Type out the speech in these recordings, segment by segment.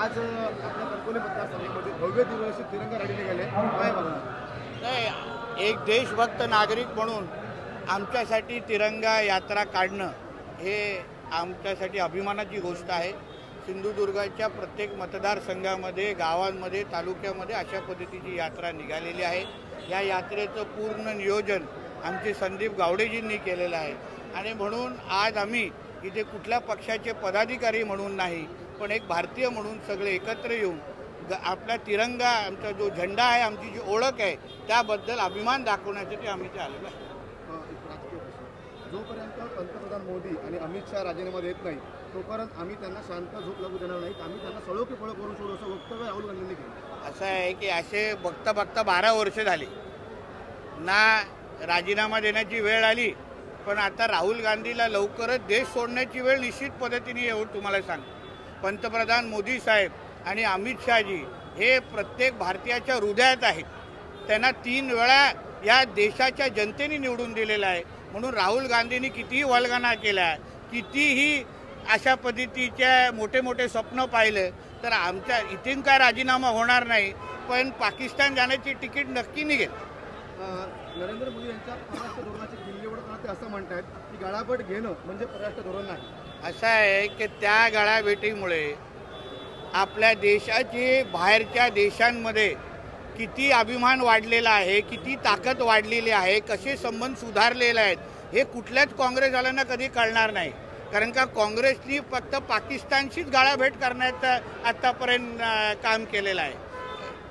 आज आपल्या कणकवली मतदारसंघामध्ये भव्य दिवशी तिरंगा रॅली निघाली काय बघणार? नाही, एक देशभक्त नागरिक म्हणून आमच्यासाठी तिरंगा यात्रा काढणं हे आमच्यासाठी अभिमानाची गोष्ट आहे. सिंधुदुर्गाच्या प्रत्येक मतदारसंघामध्ये, गावांमध्ये, तालुक्यामध्ये अशा पद्धतीची यात्रा निघालेली आहे. या यात्रेचं पूर्ण नियोजन आमचे संदीप गावडेजींनी केलेलं आहे आणि म्हणून आज आम्ही इथे कुठल्या पक्षाचे पदाधिकारी म्हणून नाही, पण एक भारतीय म्हणून सगळे एकत्र येऊन आपला तिरंगा, आमचा जो झेंडा आहे, आमची जी ओळख आहे, त्याबद्दल अभिमान दाखवण्यासाठी आम्ही ते आलेलो आहे. एक राजकीय प्रश्न. जोपर्यंत पंतप्रधान मोदी आणि अमित शहा राजीनामा देत नाही तोपर्यंत आम्ही त्यांना शांत झोप लागू देणार नाही, आम्ही त्यांना सळो की फळो करून सोडू, असं वक्तव्य राहुल गांधींनी केलं. असं आहे की असे बघता बघता 12 वर्ष झाली ना, राजीनामा देण्याची वेळ आली, पण आता राहुल गांधीला लवकरच देश सोडण्याची वेळ निश्चित पद्धतीने येऊन तुम्हाला सांग. पंतप्रधान मोदी साहेब आणि अमित शहाजी हे प्रत्येक भारतीयाच्या हृदयात आहेत. त्यांना 3 वेळा या देशाच्या जनतेने निवडून दिलेलं आहे. म्हणून राहुल गांधींनी कितीही वल्गना केल्या, कितीही अशा पद्धतीच्या मोठे मोठे स्वप्न पाहिलं, तर आमच्या इथून काय राजीनामा होणार नाही, पण पाकिस्तान जाण्याची तिकीट नक्की निघेल. नरेंद्र मोदी यांच्या परराष्ट्र धोरणाची दिल्लीवर ते असं म्हणतात की गळाभट घेणं म्हणजे परराष्ट्र धोरण नाही. असं आहे की त्या गळाभेटीमुळे आपल्या देशाची बाहेरच्या देशांमध्ये किती अभिमान वाढलेला आहे, किती ताकद वाढलेली आहे, कसे संबंध सुधारलेले आहेत, हे कुठल्याच काँग्रेसवाल्यांना कधी कळणार नाही. कारण का काँग्रेसनी फक्त पाकिस्तानशीच गाळाभेट करण्याचं आत्तापर्यंत काम केलेलं आहे.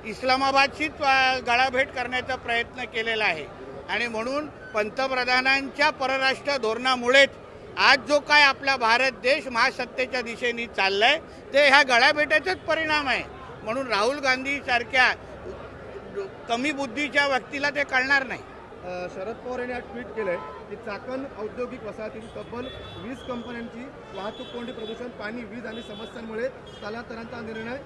इस्लामाबादशीच गाळाभेट करण्याचा प्रयत्न केलेला आहे आणि म्हणून पंतप्रधानांच्या परराष्ट्र धोरणामुळेच आज जो काय आपला भारत देश महासत्तेच्या दिशेने चाललाय ते ह्या गळाभेटाचाच परिणाम आहे. म्हणून राहुल गांधी सारख्या कमी बुद्धीच्या व्यक्तीला ते कळणार नाही. शरद पवार यांनी आज ट्विट केलंय की चाकण औद्योगिक वसाहतीत तब्बल 20 कंपन्यांची वाहतूक कोंडी, प्रदूषण, पाणी, वीज आणि समस्यांमुळे स्थलांतराचा निर्णय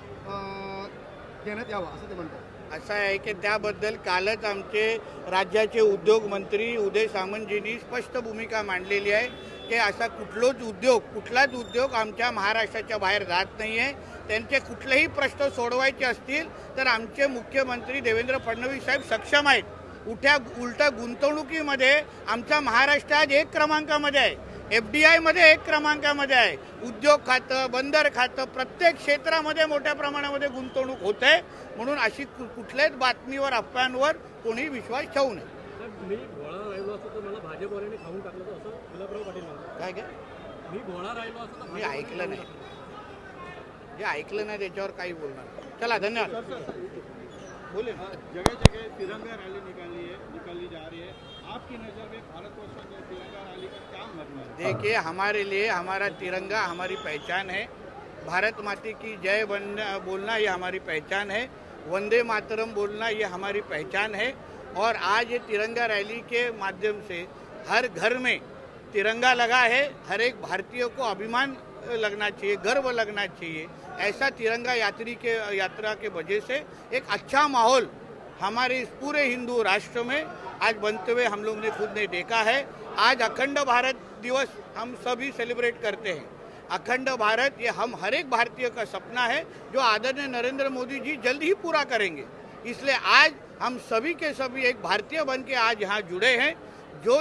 घेण्यात यावा असं ते म्हणतात. असं आहे की त्याबद्दल कालच आमचे राज्याचे उद्योग मंत्री उदय सामंतजींनी स्पष्ट भूमिका मांडलेली आहे की असा कुठलाच उद्योग आमच्या महाराष्ट्राच्या बाहेर जात नाही आहे. त्यांचे कुठलेही प्रश्न सोडवायचे असतील तर आमचे मुख्यमंत्री देवेंद्र फडणवीस साहेब सक्षम आहेत. उलट्या गुंतवणुकीमध्ये आमचा महाराष्ट्र आज 1 क्रमांकामध्ये आहे. FDI मध्ये 1 क्रमांकामध्ये आहे. उद्योग खातं, बंदर खातं, प्रत्येक क्षेत्रामध्ये मोठ्या प्रमाणामध्ये गुंतवणूक होते. म्हणून अशी कुठल्याच बातमीवर, अफवांवर कोणी विश्वास ठेवू नये. मी घोळा राहिलो असतो तर मला भाजपवाल्यांनी खाऊन टाकलं तर असं गुलाबराव पाटील काय काय मी घोळा राहिलो असतो तर मी ऐकलं नाही, जे ऐकलं नाही त्याच्यावर काही बोलणार. चला, धन्यवाद. बोले ना. जगह जगह तिरंगा रैली निकाली जा रही है, आपकी नज़र में भारतवर्ष में तिरंगा रैली का क्या महत्व है? देखिए, हमारे लिए हमारा तिरंगा हमारी पहचान है. भारत माता की जय बोलना ये हमारी पहचान है. वंदे मातरम बोलना ये हमारी पहचान है. और आज ये तिरंगा रैली के माध्यम से हर घर में तिरंगा लगा है. हर एक भारतीय को अभिमान लगना चाहिए, गर्व लगना चाहिए. ऐसा तिरंगा यात्रा के वजह से एक अच्छा माहौल हमारे इस पूरे हिंदू राष्ट्र में आज बनते हुए हम लोग ने खुद ने देखा है. आज अखंड भारत दिवस हम सभी सेलिब्रेट करते हैं. अखंड भारत ये हम हर एक भारतीय का सपना है जो आदरणीय नरेंद्र मोदी जी जल्द ही पूरा करेंगे. इसलिए आज हम सभी के सभी एक भारतीय बन के आज यहाँ जुड़े हैं. जो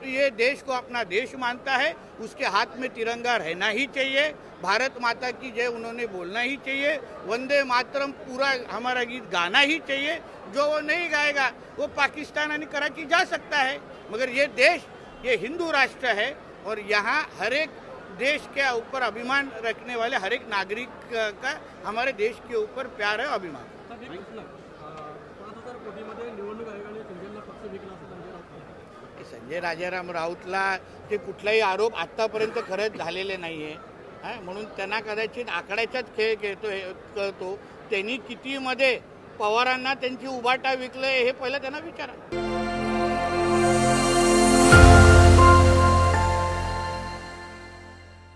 ये देश को अपना देश मानता है उसके हाथ में तिरंगा रहना ही चाहिए. भारत माता की जय उन्होंने बोलना ही चाहिए. वंदे मातरम पूरा हमारा गीत गाना ही चाहिए. जो वो नहीं गाएगा वो पाकिस्तान और कराची जा सकता है, मगर ये देश ये हिंदू राष्ट्र है और यहाँ हर एक देश के ऊपर अभिमान रखने वाले हर एक नागरिक का हमारे देश के ऊपर प्यार है, अभिमान. 5,000 कोटीमध्ये निवडणूक आयोगाने संजयला पक्ष विकला असं संजय राऊत. संजय राजाराम राऊतला ते कुठलाही आरोप आत्तापर्यंत खरंच झालेले नाही आहे. म्हणून त्यांना कदाचित आकड्याचाच खेळ कळतो. त्यांनी कितीमध्ये पवारांना त्यांची उभाटा विकलं हे पहिलं त्यांना विचारा.